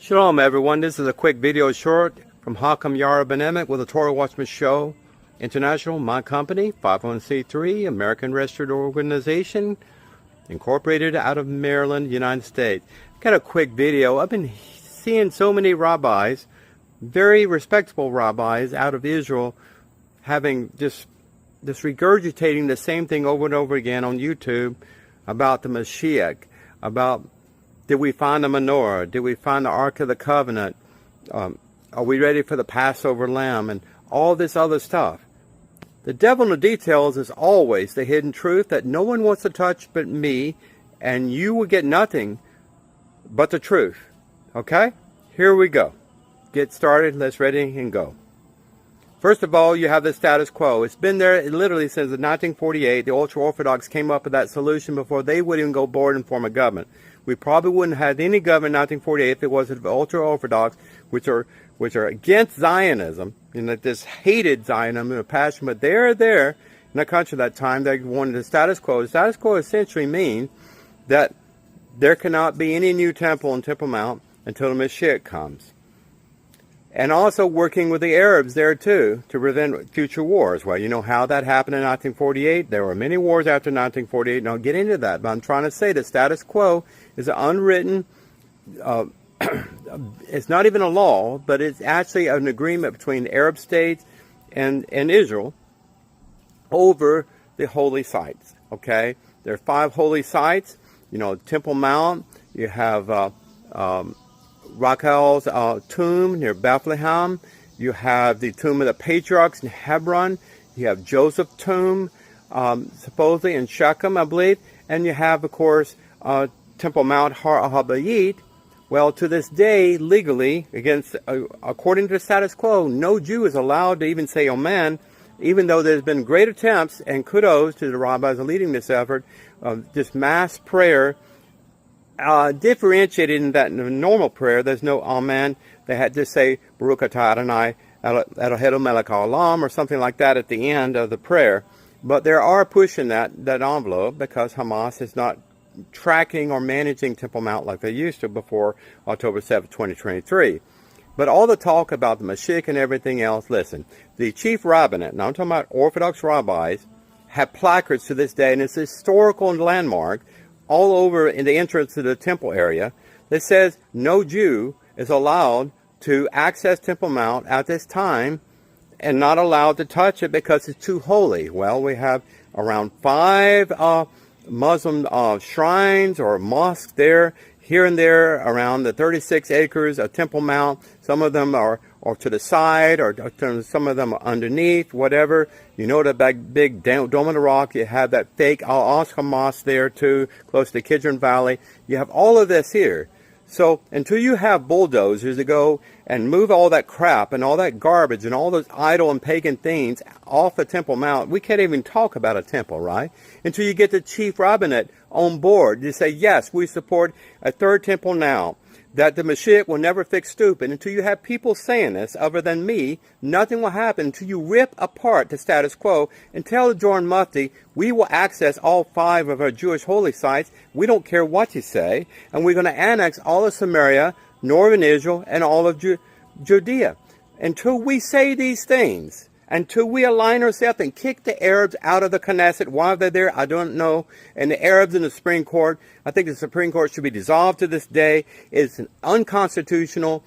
Shalom everyone, this is a quick video short from Hakam Yara Ben-Emmett with the Torah Watchman Show International, my company, 501c3, American Registered Organization, incorporated out of Maryland, United States. Got a quick video. I've been seeing so many rabbis, very respectable rabbis out of Israel, having just regurgitating the same thing over and over again on YouTube about the Mashiach, about did we find the Menorah? Did we find the Ark of the Covenant? Are we ready for the Passover lamb? And all this other stuff. The devil in the details is always the hidden truth that no one wants to touch but me, and you will get nothing but the truth. Okay? Here we go. Get started. Let's ready and go. First of all, you have the status quo. It's been there literally since 1948. The ultra-Orthodox came up with that solution before they would even go board and form a government. We probably wouldn't have had any government in 1948 if it wasn't the ultra-Orthodox, which are against Zionism, and that just hated Zionism in a passion. But they're there in the country at that time. They wanted the status quo. The status quo essentially means that there cannot be any new temple on Temple Mount until the Mashiach comes. And also working with the Arabs there too to prevent future wars. Well, you know how that happened in 1948. There were many wars after 1948, and I'll get into that. But I'm trying to say the status quo is an unwritten, it's not even a law, but it's actually an agreement between the Arab states and Israel over the holy sites. Okay? There are 5 holy sites. You know, Temple Mount, you have Rachel's tomb near Bethlehem. You have the tomb of the patriarchs in Hebron. You have Joseph's tomb, supposedly in Shechem, I believe. And you have, of course, Temple Mount Har Habayit. Well, to this day, legally, according to the status quo, no Jew is allowed to even say Amen, even though there's been great attempts, and kudos to the rabbis leading this effort, this mass prayer, differentiated in that in the normal prayer, there's no Amen. They had to say Baruch atah Adonai Eloheinu melech haolam or something like that at the end of the prayer. But there are pushing that envelope because Hamas is not tracking or managing Temple Mount like they used to before October 7, 2023. But all the talk about the Mashiach and everything else, listen, the chief rabbinate, now I'm talking about Orthodox rabbis, have placards to this day, and it's a historical landmark all over in the entrance to the temple area that says no Jew is allowed to access Temple Mount at this time and not allowed to touch it because it's too holy. Well, we have around 5 Muslim shrines or mosques there, here and there, around the 36 acres of Temple Mount. Some of them are to the side, or some of them are underneath, whatever. You know the big Dome of the Rock. You have that fake Al-Aqsa Mosque there too, close to Kidron Valley. You have all of this here. So until you have bulldozers to go and move all that crap and all that garbage and all those idol and pagan things off the Temple Mount, we can't even talk about a temple, right? Until you get the chief rabbinate on board. You say, yes, we support a third temple now, that the Mashiach will never fix stupid. Until you have people saying this, other than me, nothing will happen until you rip apart the status quo and tell the Jordan Mufti, we will access all 5 of our Jewish holy sites. We don't care what you say. And we're going to annex all of Samaria, northern Israel, and all of Judea. Until we say these things, until we align ourselves and kick the Arabs out of the Knesset. Why they're there, I don't know. And the Arabs in the Supreme Court, I think the Supreme Court should be dissolved to this day. It's an unconstitutional,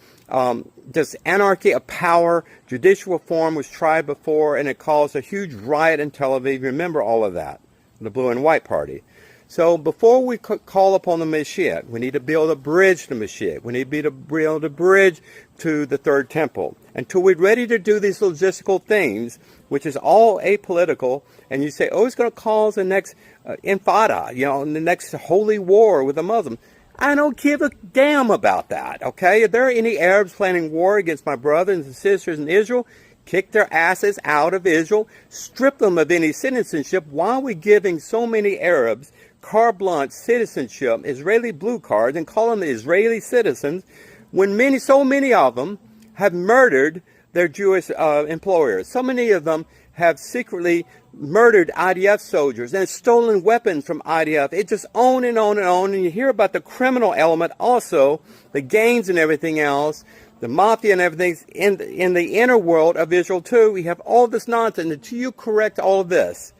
just anarchy of power. Judicial reform was tried before, and it caused a huge riot in Tel Aviv. Remember all of that, the Blue and White Party. So before we call upon the Mashiach, we need to build a bridge to Mashiach. We need to build a bridge to the third temple. Until we're ready to do these logistical things, which is all apolitical, and you say, oh, it's going to cause the next intifada, you know, the next holy war with the Muslims. I don't give a damn about that, okay? If there are any Arabs planning war against my brothers and sisters in Israel, kick their asses out of Israel, strip them of any citizenship. Why are we giving so many Arabs carte blanche citizenship, Israeli blue cards, and call them Israeli citizens, when so many of them have murdered their Jewish employers? So many of them have secretly murdered IDF soldiers and stolen weapons from IDF. It just on and on and on. And you hear about the criminal element also, the gangs and everything else, the mafia and everything in the inner world of Israel too. We have all this nonsense. Until you correct all of this,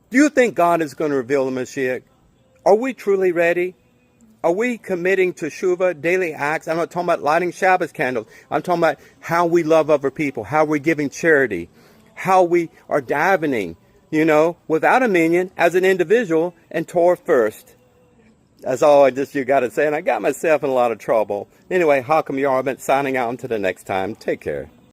do you think God is going to reveal the Mashiach? Are we truly ready? Are we committing to Shuvah, daily acts? I'm not talking about lighting Shabbos candles. I'm talking about how we love other people, how we're giving charity, how we are davening, without a minion, as an individual, and Torah first. That's all you got to say. And I got myself in a lot of trouble. Anyway, Hakam Yarvin signing out until the next time. Take care.